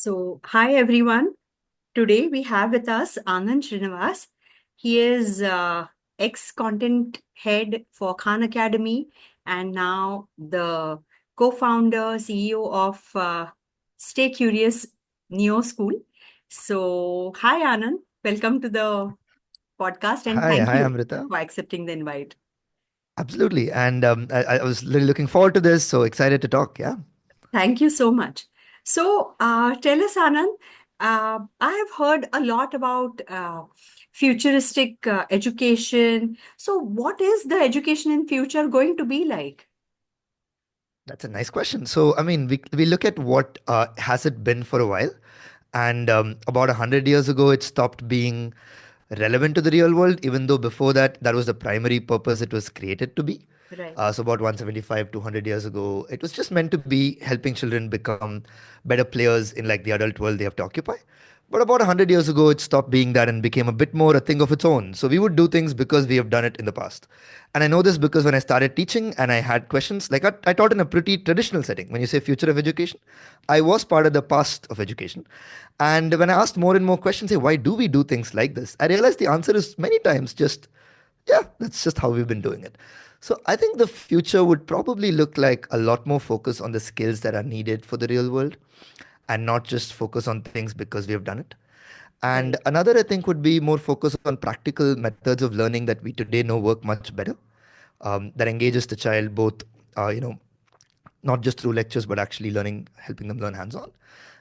Hi everyone. Today we have with us Aanand Srinivas. He is ex-content head for Khan Academy and now the co-founder, CEO of StayQrious Neoschool. Hi Aanand. Welcome to the podcast and thank Hi, you Amrutha. for accepting the invite. Absolutely. And I was really looking forward to this. So excited to talk. Yeah. Thank you so much. Tell us, Anand, I have heard a lot about futuristic education. So, what is the education in future going to be like? That's a nice question. So, I mean, we look at what has it been for a while. And about 100 years ago, it stopped being relevant to the real world, even though before that, that was the primary purpose it was created to be. Right. So about 175, 200 years ago, it was just meant to be helping children become better players in like the adult world they have to occupy. But about 100 years ago, it stopped being that and became a bit more a thing of its own. So we would do things because we have done it in the past. And I know this because when I started teaching and I had questions, like I taught in a pretty traditional setting. When you say future of education, I was part of the past of education. And when I asked more and more questions, say, why do we do things like this? I realized the answer is many times just, yeah, that's just how we've been doing it. So I think the future would probably look like a lot more focus on the skills that are needed for the real world and not just focus on things because we have done it. And Right. another, I think, would be more focus on practical methods of learning that we today know work much better, that engages the child both, not just through lectures, but actually learning, helping them learn hands on.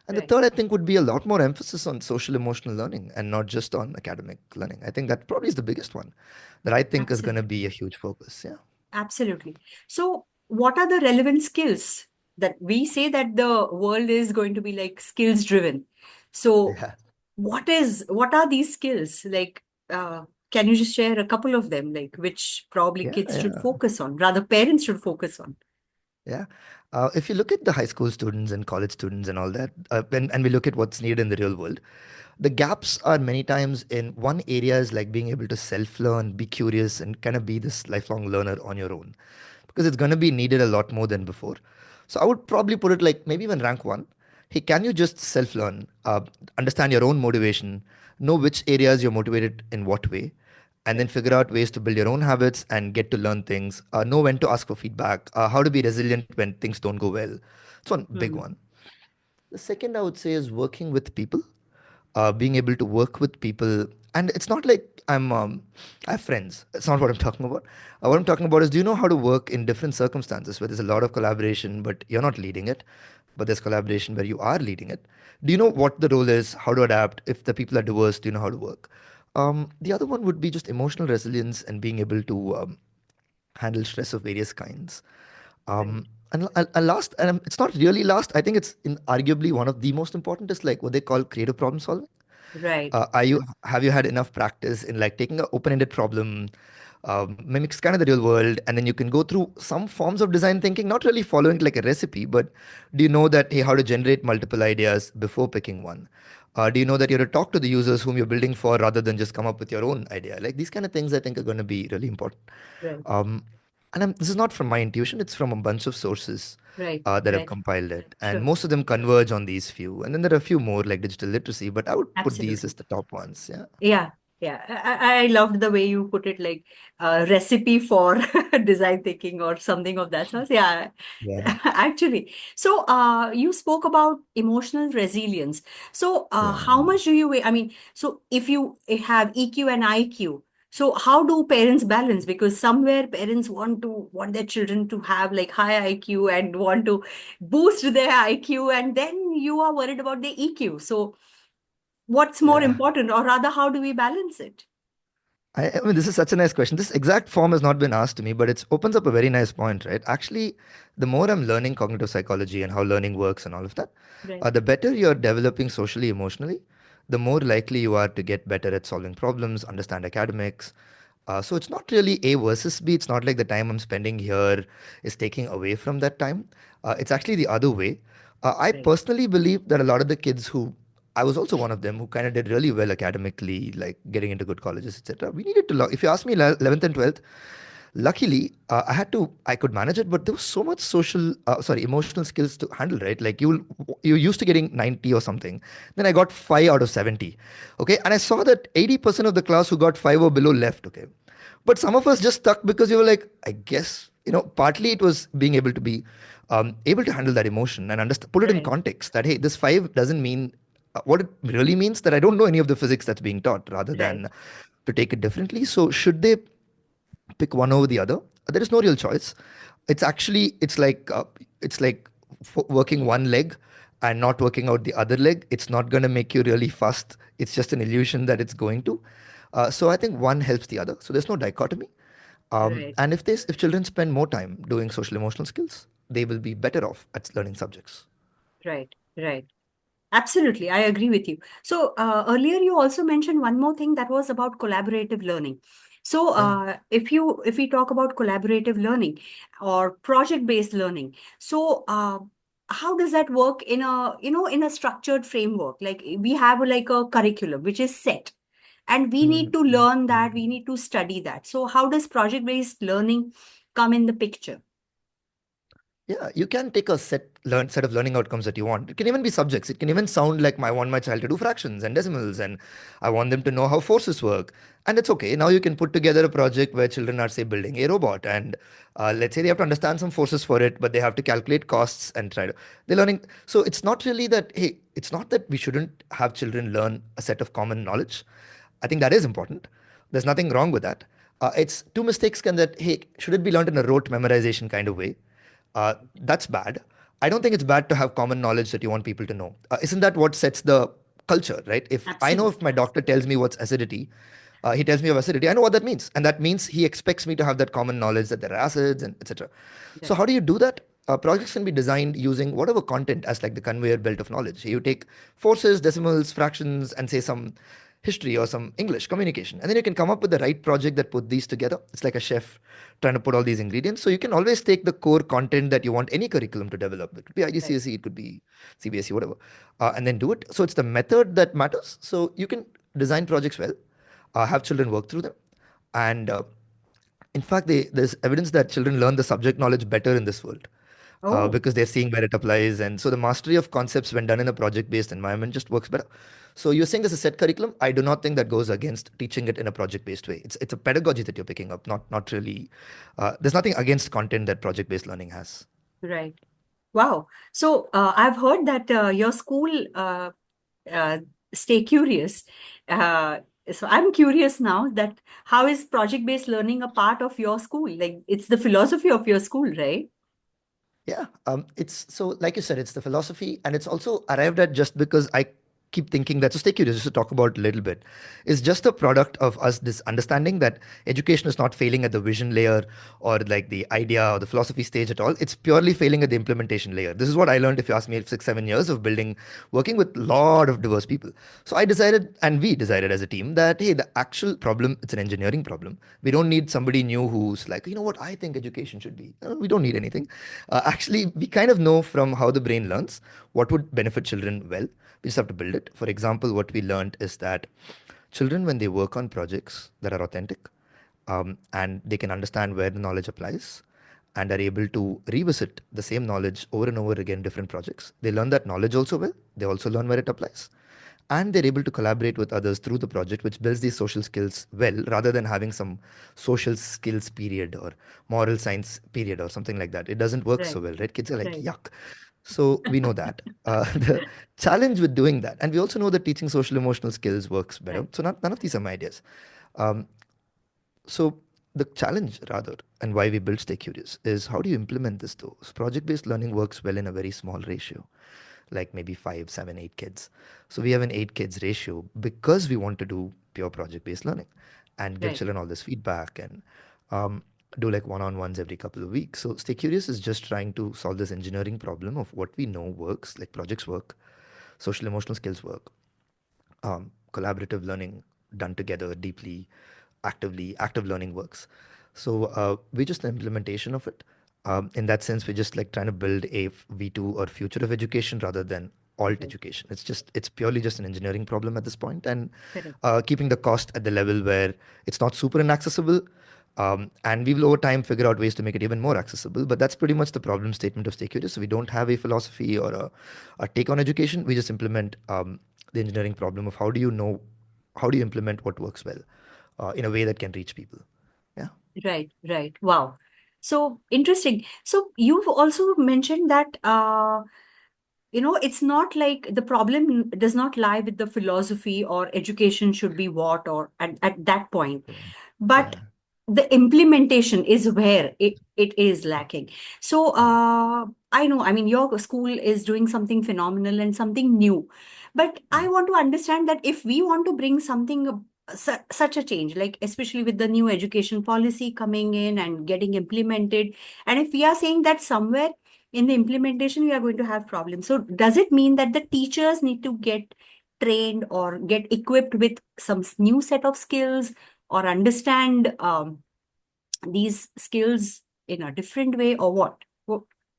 And the Right. third, I think, would be a lot more emphasis on social emotional learning and not just on academic learning. I think that probably is the biggest one that I think is going to be Absolutely. a huge focus. Yeah. Absolutely. So, what are the relevant skills that we say that the world is going to be like skills driven? So, Yeah. what are these skills? Like, can you just share a couple of them, like which probably Yeah. kids should Yeah. focus on, rather parents should focus on? Yeah. If you look at the high school students and college students and all that, and we look at what's needed in the real world, the gaps are many times in one area is like being able to self learn, be curious, and kind of be this lifelong learner on your own because it's going to be needed a lot more than before. So I would probably put it like maybe even rank one. Hey, can you just self learn, understand your own motivation, know which areas you're motivated in what way, and then Right. figure out ways to build your own habits and get to learn things, know when to ask for feedback, how to be resilient when things don't go well. It's one big Hmm. one. The second I would say is working with people, being able to work with people. And it's not like I have friends. It's not what I'm talking about. What I'm talking about is, do you know how to work in different circumstances where there's a lot of collaboration, but you're not leading it, but there's collaboration where you are leading it? Do you know what the role is, how to adapt? If the people are diverse, do you know how to work? The other one would be just emotional resilience and being able to handle stress of various kinds. Right. And last, and it's not really last, I think it's arguably one of the most important is like what they call creative problem solving. Right. Are you have you had enough practice in like taking an open-ended problem, mimics kind of the real world, and then you can go through some forms of design thinking, not really following like a recipe, but do you know that hey, how to generate multiple ideas before picking one? Do you know that you have to talk to the users whom you're building for rather than just come up with your own idea? Like these kind of things, I think are going to be really important. Right. Um, and this is not from my intuition; it's from a bunch of sources Right. that have Right. compiled it, and Sure. most of them converge on these few. And then there are a few more like digital literacy, but I would put these Absolutely. as the top ones. Yeah. Yeah, yeah. I loved the way you put it, like a recipe for design thinking or something of that sort. Yeah, Yeah. actually. You spoke about emotional resilience. Yeah. How much do you weigh? I mean, so if you have EQ and IQ, so how do parents balance? Because somewhere parents want their children to have like high IQ and want to boost their IQ, and then you are worried about the EQ. So what's more Yeah. important, or rather how do we balance it? I mean, this is such a nice question. This exact form has not been asked to me, but it opens up a very nice point, right? Actually, the more I'm learning cognitive psychology and how learning works and all of that, Right. the better you're developing socially, emotionally, the more likely you are to get better at solving problems, understand academics. So it's not really A versus B. It's not like the time I'm spending here is taking away from that time. It's actually the other way. I Right. personally believe that a lot of the kids who I was also one of them who kind of did really well academically, like getting into good colleges, etc. We needed to, if you ask me, 11th and 12th, Luckily, I could manage it, but there was so much emotional skills to handle, right? Like you're used to getting 90 or something. Then I got 5 out of 70. Okay. And I saw that 80% of the class who got 5 or below left. Okay. But some of us just stuck because you were like, I guess, partly it was being able to be able to handle that emotion and understand, put it in Right, context that, hey, this 5 doesn't mean what it really means, that I don't know any of the physics that's being taught, rather right, than to take it differently. So should they pick one over the other? There is no real choice. It's like working one leg and not working out the other leg. It's not going to make you really fast. It's just an illusion that it's going to. So I think one helps the other. So there's no dichotomy. right, And if children spend more time doing social emotional skills, they will be better off at learning subjects. right, right. Absolutely, I agree with you. So earlier you also mentioned one more thing that was about collaborative learning. So Yeah. if we talk about collaborative learning or project-based learning, so how does that work in a in a structured framework? Like we have like a curriculum which is set, and we need Mm, to mm. learn that, we need to study that. So how does project-based learning come in the picture? Yeah, you can take a set of learning outcomes that you want. It can even be subjects. It can even sound like I want my child to do fractions and decimals, and I want them to know how forces work. And it's okay. Now you can put together a project where children are, say, building a robot, and let's say they have to understand some forces for it, but they have to calculate costs and try to. They're learning. So it's not really that. Hey, it's not that we shouldn't have children learn a set of common knowledge. I think that is important. There's nothing wrong with that. It's two mistakes can that, hey, should it be learned in a rote memorization kind of way? That's bad. I don't think it's bad to have common knowledge that you want people to know. Isn't that what sets the culture, right? If I know, if Absolutely. my doctor tells me what's acidity, he tells me of acidity, I know what that means. And that means he expects me to have that common knowledge that there are acids and etc. So Right, how do you do that? Projects can be designed using whatever content as like the conveyor belt of knowledge. You take forces, decimals, fractions, and say some history or some English communication, and then you can come up with the right project that put these together. It's like a chef trying to put all these ingredients. So you can always take the core content that you want any curriculum to develop. It could be right, IGCSE, it could be CBSE, whatever, and then do it. So it's the method that matters. So you can design projects well, have children work through them, and in fact, there's evidence that children learn the subject knowledge better in this world oh, because they're seeing where it applies. And so the mastery of concepts when done in a project based environment just works better. So you're saying there's a set curriculum. I do not think that goes against teaching it in a project based way. It's a pedagogy that you're picking up, not really. There's nothing against content that project based learning has. right. Wow. So I've heard that your school, uh, Stay Curious. Uh, so I'm curious now that how is project-based learning a part of your school? Like it's the philosophy of your school, right? Yeah, it's so like you said, it's the philosophy, and it's also arrived at just because I keep thinking that. So stay curious, just to talk about a little bit, is just a product of us this understanding that education is not failing at the vision layer or like the idea or the philosophy stage at all. It's purely failing at the implementation layer. This is what I learned, if you ask me, 6 7 years of building, working with a lot of diverse people. So I decided, and we decided as a team, that hey, the actual problem, it's an engineering problem. We don't need somebody new who's like, you know what, I think education should be. We don't need anything. Actually, we kind of know from how the brain learns what would benefit children well. We just have to build it. For example, what we learned is that children, when they work on projects that are authentic, and they can understand where the knowledge applies, and are able to revisit the same knowledge over and over again in different projects, they learn that knowledge also well. They also learn where it applies, and they're able to collaborate with others through the project, which builds these social skills well, rather than having some social skills period or moral science period or something like that. It doesn't work so Right, well, right? Kids are like, right, yuck. So we know that. The challenge with doing that, and we also know that teaching social emotional skills works better. right, So none of these are my ideas. Um, so the challenge, rather, and why we build Stay Curious, is how do you implement this though? So project-based learning works well in a very small ratio, like maybe 5 7 8 kids. So we have an 8 kids ratio because we want to do pure project-based learning and give right, children all this feedback and um, do like one-on-ones every couple of weeks. So Stay Curious is just trying to solve this engineering problem of what we know works, like projects work, social emotional skills work, collaborative learning done together deeply, actively, active learning works. So we're just the implementation of it. In that sense, we're just like trying to build a V2 or future of education rather than alt right. education. It's purely just an engineering problem at this point, and Correct. keeping the cost at the level where it's not super inaccessible, And we will over time figure out ways to make it even more accessible. But that's pretty much the problem statement of Stay Curious. So we don't have a philosophy or a take on education. We just implement the engineering problem of how do you implement what works well in a way that can reach people. Yeah. Right, right. Wow. So interesting. So you've also mentioned that it's not like the problem does not lie with the philosophy or education should be what or at that point, but Yeah. the implementation is where it is lacking. So Yeah. I know, I mean, your school is doing something phenomenal and something new, but I Mm. want to understand that if we want to bring something such a change, like especially with the new education policy coming in and getting implemented, and if we are saying that somewhere in the implementation we are going to have problems, so does it mean that the teachers need to get trained or get equipped with some new set of skills or understand these skills in a different way, or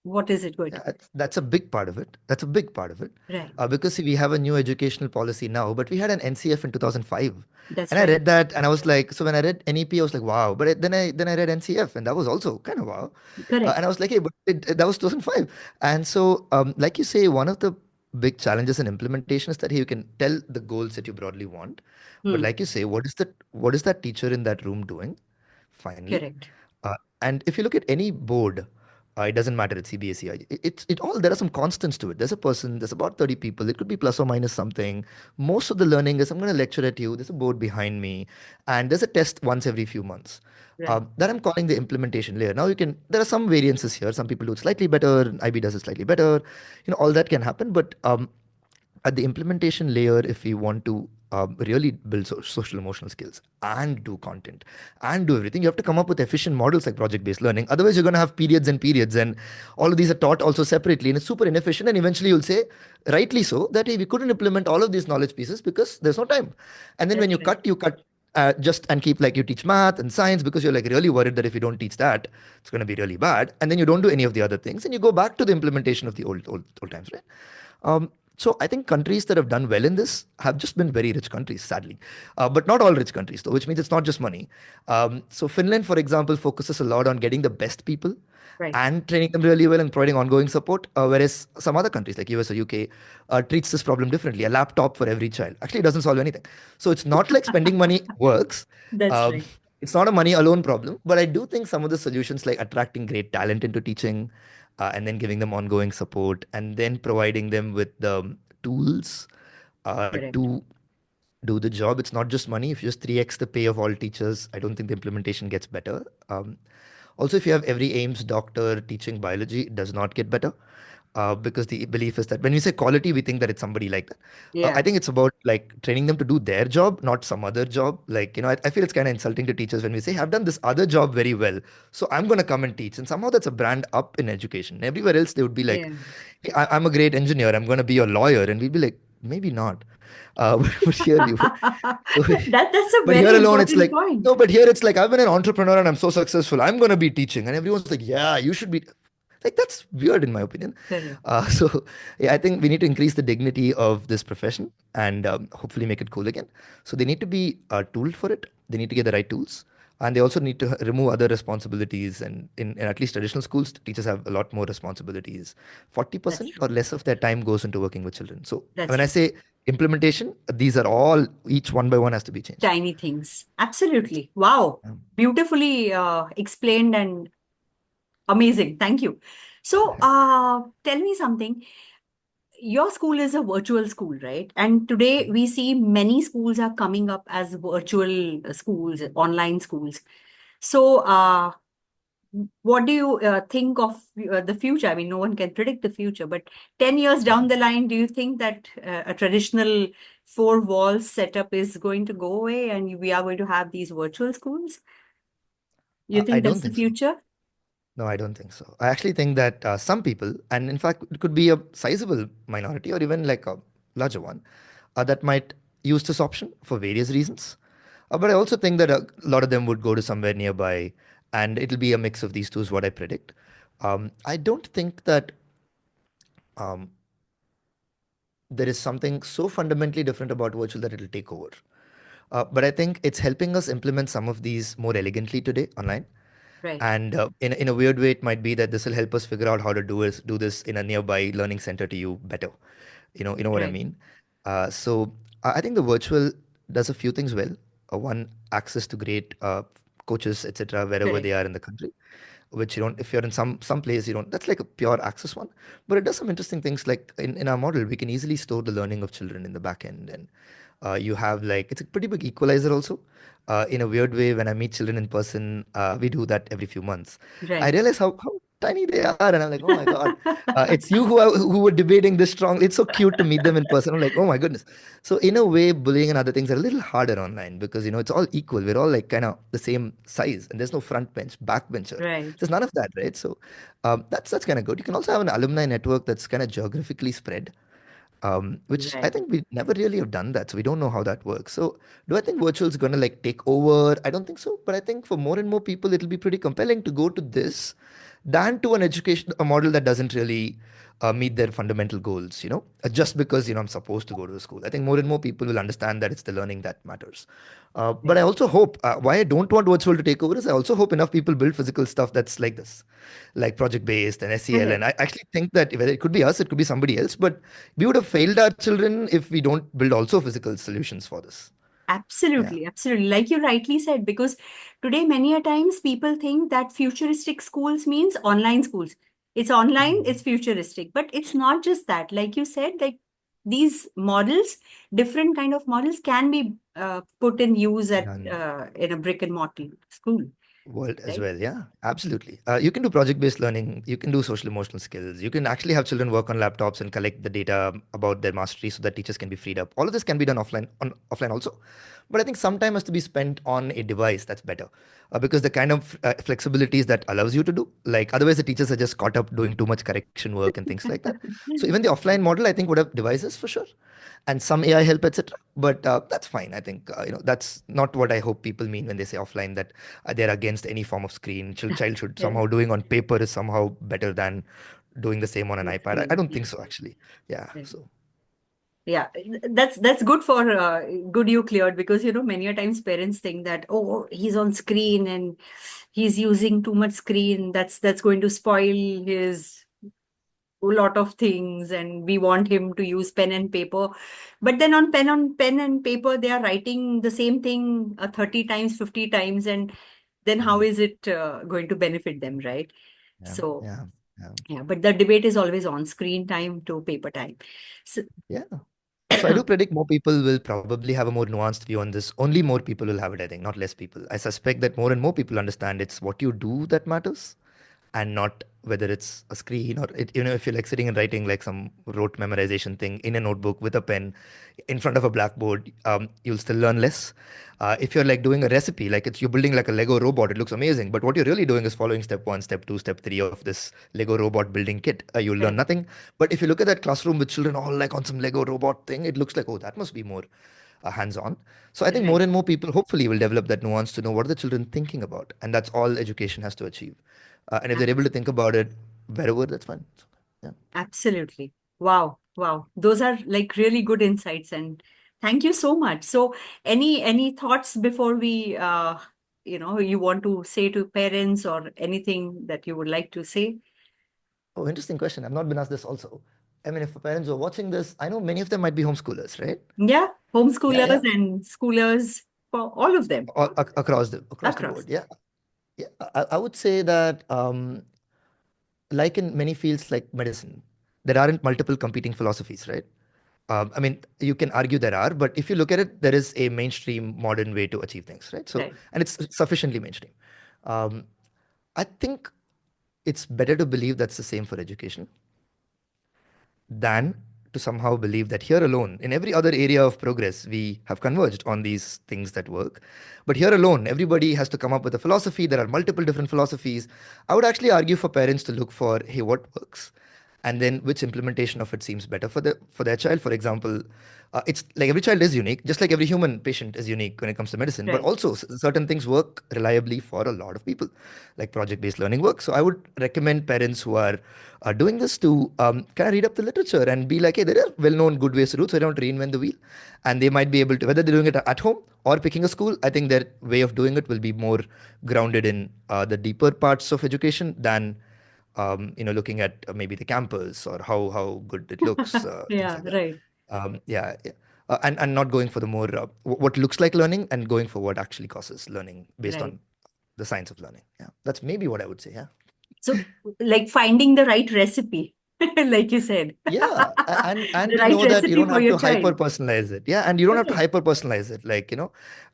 what is it going Yeah, to that's a big part of it. That's a big part of it. be? Right. Because see, we have a new educational policy now, but we had an NCF in 2005. That's And I right. read that and I was like, so when I read NEP, I was like, wow. But then I read NCF and that was also kind of wow. And Correct. I was like, hey, but that was 2005. And so, like you say, one of the big challenges in implementation is that hey, you can tell the goals that you broadly want. But Hmm. like you say, what is that teacher in that room doing finally? Correct. And if you look at any board, it doesn't matter, it's CBSE. It all there are some constants to it. There's a person, there's about 30 people. It could be plus or minus something. Most of the learning is I'm going to lecture at you. There's a board behind me, and there's a test once every few months. Right. That I'm calling the implementation layer. Now you can. There are some variances here. Some people do it slightly better. IB does it slightly better. All that can happen. But at the implementation layer, if we want to really build social emotional skills and do content and do everything, you have to come up with efficient models like project based learning. Otherwise, you're going to have periods and periods, and all of these are taught also separately, and it's super inefficient. And eventually, you'll say, rightly so, that hey, we couldn't implement all of these knowledge pieces because there's no time. And then when That's right. you cut. Just and keep like you teach math and science because you're like really worried that if you don't teach that, it's going to be really bad. And then you don't do any of the other things, and you go back to the implementation of the old times, right? So I think countries that have done well in this have just been very rich countries, sadly, but not all rich countries, though, which means it's not just money. So Finland, for example, focuses a lot on getting the best people Right. and training them really well and providing ongoing support, whereas some other countries like US or UK treats this problem differently. A laptop for every child actually doesn't solve anything. So it's not like spending money works. That's Um, right. it's not a money alone problem, but I do think some of the solutions like attracting great talent into teaching, and then giving them ongoing support, and then providing them with the tools Correct. to do the job. It's not just money. If you just 3x the pay of all teachers, I don't think the implementation gets better. Also, if you have every AIMS doctor teaching biology, it does not get better. Because the belief is that when we say quality, we think that it's somebody like that. I Yeah. think it's about like training them to do their job, not some other job. Like, I feel it's kind of insulting to teachers when we say, I've done this other job very well, so I'm going to come and teach. And somehow that's a brand up in education. Everywhere else, they would be like, Yeah. hey, I'm a great engineer, I'm going to be a lawyer. And we'd be like, maybe not. But here you, so, That's a but here very alone, it's important like, point. no, but here it's like, I've been an entrepreneur and I'm so successful. I'm going to be teaching. And everyone's like, yeah, you should be. Like, that's weird in my opinion. Correct. So, yeah, I think we need to increase the dignity of this profession and hopefully make it cool again. So, they need to be tooled for it. They need to get the right tools. And they also need to remove other responsibilities. And in at least traditional schools, teachers have a lot more responsibilities. That's 40% or true. less of their time goes into working with children. So, That's when I true. say implementation, these are all, each one by one has to be changed. Tiny things. Absolutely. Wow. Yeah. Beautifully explained and amazing. Thank you. So, tell me something. Your school is a virtual school, right? And today we see many schools are coming up as virtual schools, online schools. So, what do you think of the future? I mean, no one can predict the future, but 10 years down the line, do you think that a traditional four walls setup is going to go away and we are going to have these virtual schools? You I think that's don't the think so. future? No, I don't think so. I actually think that some people, and in fact, it could be a sizable minority or even like a larger one, that might use this option for various reasons. But I also think that a lot of them would go to somewhere nearby, and it'll be a mix of these two, is what I predict. I don't think that um, there is something so fundamentally different about virtual that it'll take over. But I think it's helping us implement some of these more elegantly today online. Right, And in a weird way, it might be that this will help us figure out how to do this in a nearby learning center to you better. You know what I right, mean. So I think the virtual does a few things well. One, access to great coaches, etc., wherever correct, they are in the country, which you don't, if you're in some place, you don't, that's like a pure access one. But it does some interesting things, like in our model we can easily store the learning of children in the back end. And you have, like, it's a pretty big equalizer also. In a weird way, when I meet children in person, we do that every few months, I right. realize how tiny they are, and I'm like, oh my god, it's you who were debating this strong. It's so cute to meet them in person. I'm like, oh my goodness. So in a way, bullying and other things are a little harder online, because it's all equal. We're all like kind of the same size, and there's no front bench, back bencher. Right, There's none of that, right? So that's kind of good. You can also have an alumni network that's kind of geographically spread, which I right. think we never really have done that. So we don't know how that works. So do I think virtual is going to like take over? I don't think so. But I think for more and more people, it'll be pretty compelling to go to this than to an education, a model that doesn't really meet their fundamental goals, just because, I'm supposed to go to the school. I think more and more people will understand that it's the learning that matters. But I Right. also hope, why I don't want virtual to take over is I also hope enough people build physical stuff that's like this, like project based and SEL. And Correct. I actually think that whether it could be us, it could be somebody else, but we would have failed our children if we don't build also physical solutions for this. Yeah. Absolutely, absolutely. Like you rightly said, because today many a times people think that futuristic schools means online schools. It's online, it's Mhm. futuristic, but it's not just that. Like you said, like these models, different kind of models can be put in use at Done. in a brick and mortar school, World as right? well. Yeah, absolutely. You can do project based learning. You can do social emotional skills. You can actually have children work on laptops and collect the data about their mastery so that teachers can be freed up. All of this can be done offline also. But I think some time has to be spent on a device that's better, because the kind of flexibilities that allows you to do, like otherwise the teachers are just caught up doing too much correction work and things like that. So even the offline model, I think, would have devices for sure, and some AI help, etc. But that's fine. I think that's not what I hope people mean when they say offline, that they're against any form of screen. Child should Yeah, somehow doing on paper is somehow better than doing the same on an the iPad. I screen. don't Yeah. think so actually. Yeah. Yeah. So Yeah, that's good for good you cleared, because many a times parents think that, oh, he's on screen and he's using too much screen, that's going to spoil his a lot of things, and we want him to use pen and paper. But then on pen and paper they are writing the same thing 30 times, 50 times, and then how mm, is it going to benefit them, right? yeah, So yeah, yeah, yeah, but the debate is always on screen time to paper time. So yeah. So I do predict more people will probably have a more nuanced view on this. Only more people will have it, I think, not less people. I suspect that more and more people understand it's what you do that matters, and not whether it's a screen or if you're like sitting and writing like some rote memorization thing in a notebook with a pen in front of a blackboard, you'll still learn less. If you're like doing a recipe, like you're building like a Lego robot, it looks amazing, but what you're really doing is following step one, step two, step three of this Lego robot building kit. You'll learn right, nothing. But if you look at that classroom with children all like on some Lego robot thing, it looks like, oh, that must be more hands-on. So I think more right. and more people hopefully will develop that nuance to know what are the children thinking about, and that's all education has to achieve. And if they're able to think about it wherever, that's fine. So, yeah. Absolutely. Wow. Wow. Those are like really good insights, and thank you so much. So any thoughts before we you want to say to parents, or anything that you would like to say? Oh, interesting question. I've not been asked this also. I mean, if parents are watching this, I know many of them might be homeschoolers, right? Yeah, Yeah, homeschoolers yeah. and schoolers, for all of them Across the across. board. Yeah, yeah. I would say that like in many fields like medicine, there aren't multiple competing philosophies, right? I mean, you can argue there are, but if you look at it, there is a mainstream modern way to achieve things, right? So, Right. and it's sufficiently mainstream. Um, I think it's better to believe that's the same for education than to somehow believe that here alone, in every other area of progress, we have converged on these things that work. But here alone, everybody has to come up with a philosophy. There are multiple different philosophies. I would actually argue for parents to look for, hey, what works? and then which implementation of it seems better for their child. For example, it's like every child is unique, just like every human patient is unique when it comes to medicine. But Right. also, certain things work reliably for a lot of people, like project-based learning work. So I would recommend parents who are doing this to kind of read up the literature and be like, hey, there are well-known good ways to do it, so they don't reinvent the wheel, and they might be able to, whether they're doing it at home or picking a school. I think their way of doing it will be more grounded in the deeper parts of education than looking at maybe the campus or how good it looks, things Yeah, like that. right, Yeah, yeah. And not going for the more what looks like learning, and going for what actually causes learning based right. on the science of learning. Yeah, that's maybe what I would say. Yeah. So, like finding the right recipe, like you said, Yeah, and the to right know that you recipe don't for have your to hyper child. personalize it. Yeah, and you don't have to Correct. hyper personalize it. Like,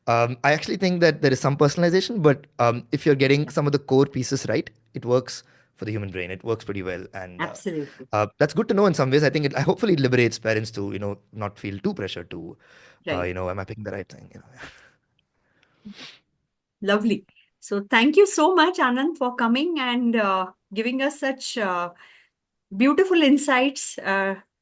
I actually think that there is some personalization, but if you're getting Yeah, some of the core pieces right, it works for the human brain. It works pretty well, and absolutely. that's good to know in some ways. I think I hopefully it liberates parents to not feel too pressured to Right. am I picking the right thing? Lovely. So, thank you so much, Anand, for coming and giving us such beautiful insights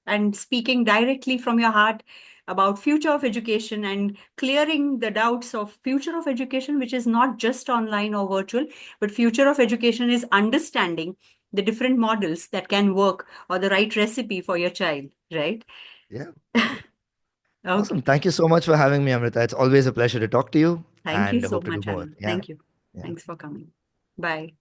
and speaking directly from your heart about future of education and clearing the doubts of future of education, which is not just online or virtual, but future of education is understanding the different models that can work or the right recipe for your child, right? Yeah. Awesome. Okay. Thank you so much for having me, Amrita. It's always a pleasure to talk to you, Thank you and I so hope to do much, more. Anand. Yeah. Thank you. Yeah. Thanks for coming. Bye.